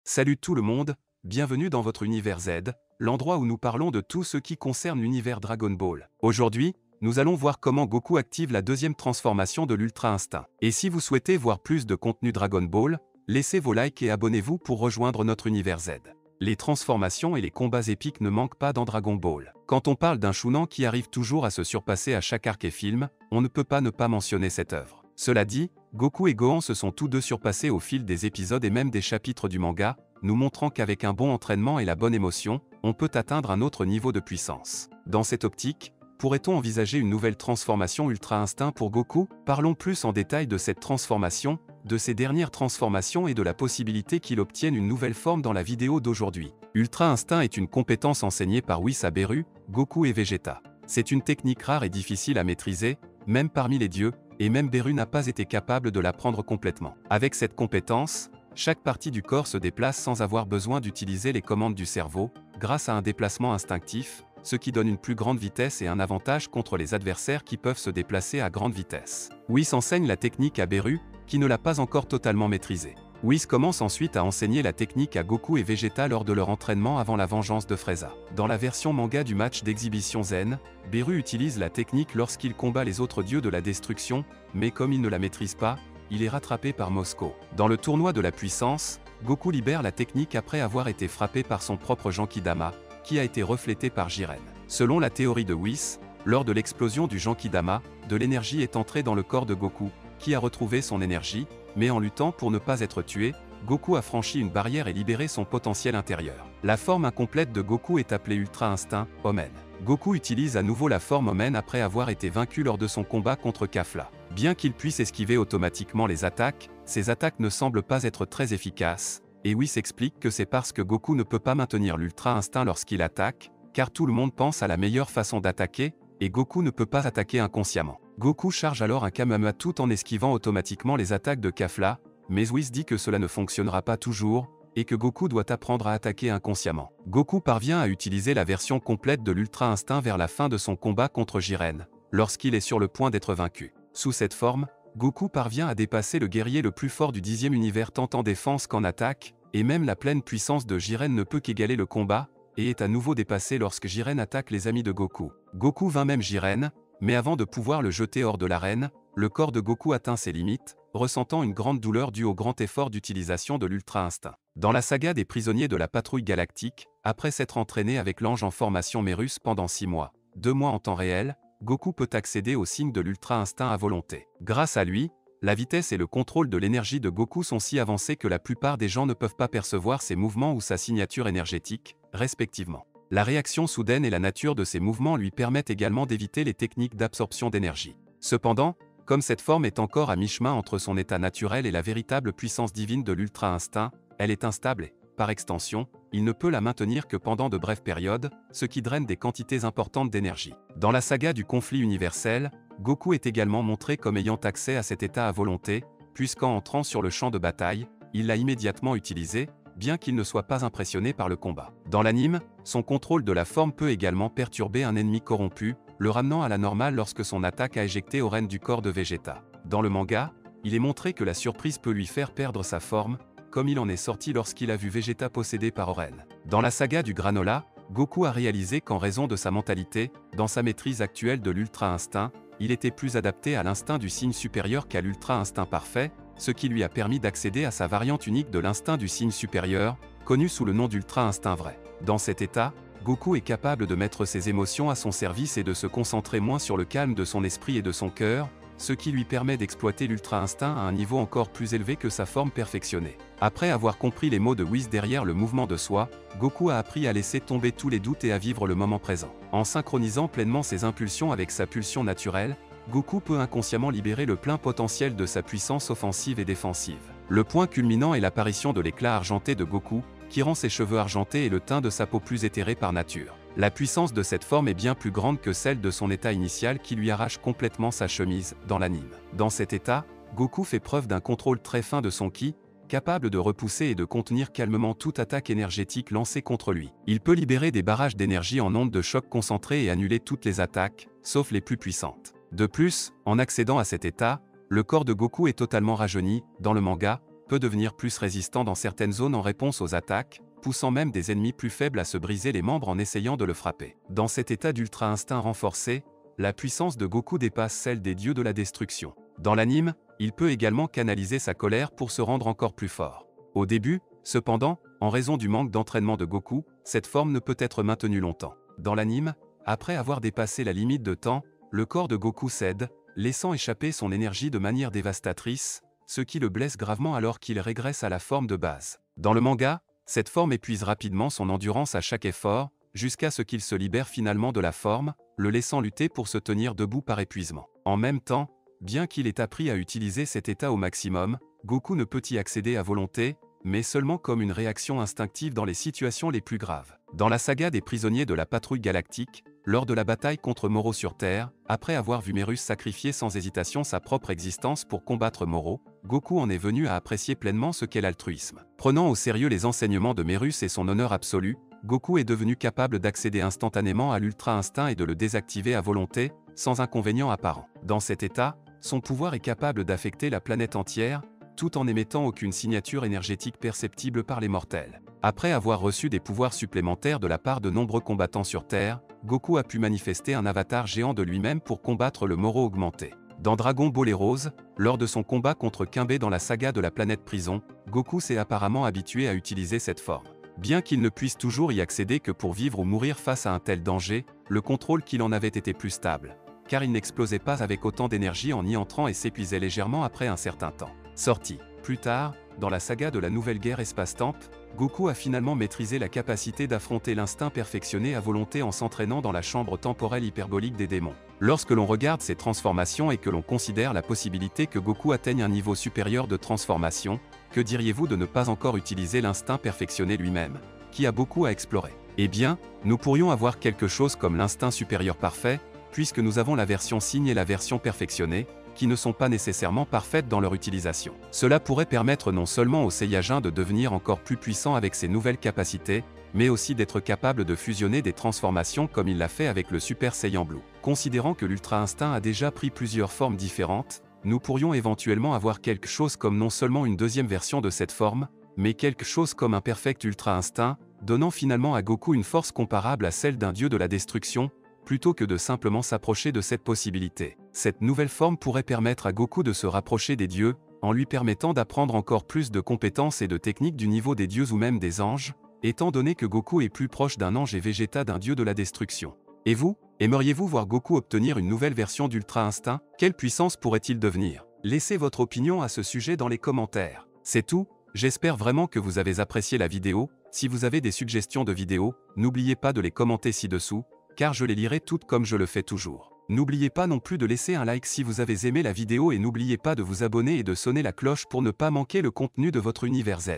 Salut tout le monde, bienvenue dans votre univers Z, l'endroit où nous parlons de tout ce qui concerne l'univers Dragon Ball. Aujourd'hui, nous allons voir comment Goku active la deuxième transformation de l'Ultra Instinct. Et si vous souhaitez voir plus de contenu Dragon Ball, laissez vos likes et abonnez-vous pour rejoindre notre univers Z. Les transformations et les combats épiques ne manquent pas dans Dragon Ball. Quand on parle d'un Shunan qui arrive toujours à se surpasser à chaque arc et film, on ne peut pas ne pas mentionner cette œuvre. Cela dit, Goku et Gohan se sont tous deux surpassés au fil des épisodes et même des chapitres du manga, nous montrant qu'avec un bon entraînement et la bonne émotion, on peut atteindre un autre niveau de puissance. Dans cette optique, pourrait-on envisager une nouvelle transformation Ultra Instinct pour Goku? Parlons plus en détail de cette transformation, de ses dernières transformations et de la possibilité qu'il obtienne une nouvelle forme dans la vidéo d'aujourd'hui. Ultra Instinct est une compétence enseignée par Whis à Beru, Goku et Vegeta. C'est une technique rare et difficile à maîtriser, même parmi les dieux, et même Beru n'a pas été capable de l'apprendre complètement. Avec cette compétence, chaque partie du corps se déplace sans avoir besoin d'utiliser les commandes du cerveau, grâce à un déplacement instinctif, ce qui donne une plus grande vitesse et un avantage contre les adversaires qui peuvent se déplacer à grande vitesse. Whis enseigne la technique à Beru, qui ne l'a pas encore totalement maîtrisée. Whis commence ensuite à enseigner la technique à Goku et Vegeta lors de leur entraînement avant la vengeance de Frieza. Dans la version manga du match d'exhibition Zen, Beru utilise la technique lorsqu'il combat les autres dieux de la destruction, mais comme il ne la maîtrise pas, il est rattrapé par Mosco. Dans le tournoi de la puissance, Goku libère la technique après avoir été frappé par son propre Genkidama, qui a été reflété par Jiren. Selon la théorie de Whis, lors de l'explosion du Genkidama, de l'énergie est entrée dans le corps de Goku, qui a retrouvé son énergie, mais en luttant pour ne pas être tué, Goku a franchi une barrière et libéré son potentiel intérieur. La forme incomplète de Goku est appelée Ultra Instinct, Omen. Goku utilise à nouveau la forme Omen après avoir été vaincu lors de son combat contre Kafla. Bien qu'il puisse esquiver automatiquement les attaques, ces attaques ne semblent pas être très efficaces, et Whis explique que c'est parce que Goku ne peut pas maintenir l'Ultra Instinct lorsqu'il attaque, car tout le monde pense à la meilleure façon d'attaquer, et Goku ne peut pas attaquer inconsciemment. Goku charge alors un Kamehameha tout en esquivant automatiquement les attaques de Kafla, mais Whis dit que cela ne fonctionnera pas toujours, et que Goku doit apprendre à attaquer inconsciemment. Goku parvient à utiliser la version complète de l'Ultra Instinct vers la fin de son combat contre Jiren, lorsqu'il est sur le point d'être vaincu. Sous cette forme, Goku parvient à dépasser le guerrier le plus fort du 10e univers tant en défense qu'en attaque, et même la pleine puissance de Jiren ne peut qu'égaler le combat, et est à nouveau dépassé lorsque Jiren attaque les amis de Goku. Goku vainc même Jiren, mais avant de pouvoir le jeter hors de l'arène, le corps de Goku atteint ses limites, ressentant une grande douleur due au grand effort d'utilisation de l'Ultra Instinct. Dans la saga des prisonniers de la patrouille galactique, après s'être entraîné avec l'ange en formation Mérus pendant 6 mois, 2 mois en temps réel, Goku peut accéder au signe de l'Ultra Instinct à volonté. Grâce à lui, la vitesse et le contrôle de l'énergie de Goku sont si avancés que la plupart des gens ne peuvent pas percevoir ses mouvements ou sa signature énergétique, respectivement. La réaction soudaine et la nature de ces mouvements lui permettent également d'éviter les techniques d'absorption d'énergie. Cependant, comme cette forme est encore à mi-chemin entre son état naturel et la véritable puissance divine de l'Ultra Instinct, elle est instable et, par extension, il ne peut la maintenir que pendant de brèves périodes, ce qui draine des quantités importantes d'énergie. Dans la saga du conflit universel, Goku est également montré comme ayant accès à cet état à volonté, puisqu'en entrant sur le champ de bataille, il l'a immédiatement utilisé, bien qu'il ne soit pas impressionné par le combat. Dans l'anime, son contrôle de la forme peut également perturber un ennemi corrompu, le ramenant à la normale lorsque son attaque a éjecté Oren du corps de Vegeta. Dans le manga, il est montré que la surprise peut lui faire perdre sa forme, comme il en est sorti lorsqu'il a vu Vegeta possédé par Oren. Dans la saga du Granola, Goku a réalisé qu'en raison de sa mentalité, dans sa maîtrise actuelle de l'Ultra Instinct, il était plus adapté à l'instinct du signe supérieur qu'à l'Ultra Instinct parfait, ce qui lui a permis d'accéder à sa variante unique de l'instinct du signe supérieur, connu sous le nom d'Ultra Instinct vrai. Dans cet état, Goku est capable de mettre ses émotions à son service et de se concentrer moins sur le calme de son esprit et de son cœur, ce qui lui permet d'exploiter l'Ultra Instinct à un niveau encore plus élevé que sa forme perfectionnée. Après avoir compris les mots de Whis derrière le mouvement de soi, Goku a appris à laisser tomber tous les doutes et à vivre le moment présent. En synchronisant pleinement ses impulsions avec sa pulsion naturelle, Goku peut inconsciemment libérer le plein potentiel de sa puissance offensive et défensive. Le point culminant est l'apparition de l'éclat argenté de Goku, qui rend ses cheveux argentés et le teint de sa peau plus éthéré par nature. La puissance de cette forme est bien plus grande que celle de son état initial qui lui arrache complètement sa chemise, dans l'anime. Dans cet état, Goku fait preuve d'un contrôle très fin de son ki, capable de repousser et de contenir calmement toute attaque énergétique lancée contre lui. Il peut libérer des barrages d'énergie en ondes de choc concentrées et annuler toutes les attaques, sauf les plus puissantes. De plus, en accédant à cet état, le corps de Goku est totalement rajeuni. Dans le manga, peut devenir plus résistant dans certaines zones en réponse aux attaques, poussant même des ennemis plus faibles à se briser les membres en essayant de le frapper. Dans cet état d'ultra instinct renforcé, la puissance de Goku dépasse celle des dieux de la destruction. Dans l'anime, il peut également canaliser sa colère pour se rendre encore plus fort. Au début, cependant, en raison du manque d'entraînement de Goku, cette forme ne peut être maintenue longtemps. Dans l'anime, après avoir dépassé la limite de temps, le corps de Goku cède, laissant échapper son énergie de manière dévastatrice, ce qui le blesse gravement alors qu'il régresse à la forme de base. Dans le manga, cette forme épuise rapidement son endurance à chaque effort, jusqu'à ce qu'il se libère finalement de la forme, le laissant lutter pour se tenir debout par épuisement. En même temps, bien qu'il ait appris à utiliser cet état au maximum, Goku ne peut y accéder à volonté, mais seulement comme une réaction instinctive dans les situations les plus graves. Dans la saga des prisonniers de la patrouille galactique, lors de la bataille contre Moro sur Terre, après avoir vu Merus sacrifier sans hésitation sa propre existence pour combattre Moro, Goku en est venu à apprécier pleinement ce qu'est l'altruisme. Prenant au sérieux les enseignements de Merus et son honneur absolu, Goku est devenu capable d'accéder instantanément à l'ultra instinct et de le désactiver à volonté, sans inconvénient apparent. Dans cet état, son pouvoir est capable d'affecter la planète entière, tout en n'émettant aucune signature énergétique perceptible par les mortels. Après avoir reçu des pouvoirs supplémentaires de la part de nombreux combattants sur Terre, Goku a pu manifester un avatar géant de lui-même pour combattre le Moro augmenté. Dans Dragon Ball Heroes, lors de son combat contre Kimbé dans la saga de la planète prison, Goku s'est apparemment habitué à utiliser cette forme. Bien qu'il ne puisse toujours y accéder que pour vivre ou mourir face à un tel danger, le contrôle qu'il en avait été plus stable, car il n'explosait pas avec autant d'énergie en y entrant et s'épuisait légèrement après un certain temps. Sorti. Plus tard, dans la saga de la Nouvelle Guerre Espace-Temps, Goku a finalement maîtrisé la capacité d'affronter l'instinct perfectionné à volonté en s'entraînant dans la chambre temporelle hyperbolique des démons. Lorsque l'on regarde ces transformations et que l'on considère la possibilité que Goku atteigne un niveau supérieur de transformation, que diriez-vous de ne pas encore utiliser l'instinct perfectionné lui-même, qui a beaucoup à explorer? Eh bien, nous pourrions avoir quelque chose comme l'instinct supérieur parfait, puisque nous avons la version signe et la version perfectionnée, qui ne sont pas nécessairement parfaites dans leur utilisation. Cela pourrait permettre non seulement au Saiyajin de devenir encore plus puissant avec ses nouvelles capacités, mais aussi d'être capable de fusionner des transformations comme il l'a fait avec le Super Saiyan Blue. Considérant que l'Ultra Instinct a déjà pris plusieurs formes différentes, nous pourrions éventuellement avoir quelque chose comme non seulement une deuxième version de cette forme, mais quelque chose comme un Perfect Ultra Instinct, donnant finalement à Goku une force comparable à celle d'un dieu de la destruction, plutôt que de simplement s'approcher de cette possibilité. Cette nouvelle forme pourrait permettre à Goku de se rapprocher des dieux, en lui permettant d'apprendre encore plus de compétences et de techniques du niveau des dieux ou même des anges, étant donné que Goku est plus proche d'un ange et Vegeta d'un dieu de la destruction. Et vous, aimeriez-vous voir Goku obtenir une nouvelle version d'Ultra Instinct? Quelle puissance pourrait-il devenir? Laissez votre opinion à ce sujet dans les commentaires. C'est tout, j'espère vraiment que vous avez apprécié la vidéo. Si vous avez des suggestions de vidéos, n'oubliez pas de les commenter ci-dessous, car je les lirai toutes comme je le fais toujours. N'oubliez pas non plus de laisser un like si vous avez aimé la vidéo et n'oubliez pas de vous abonner et de sonner la cloche pour ne pas manquer le contenu de votre Univers Z.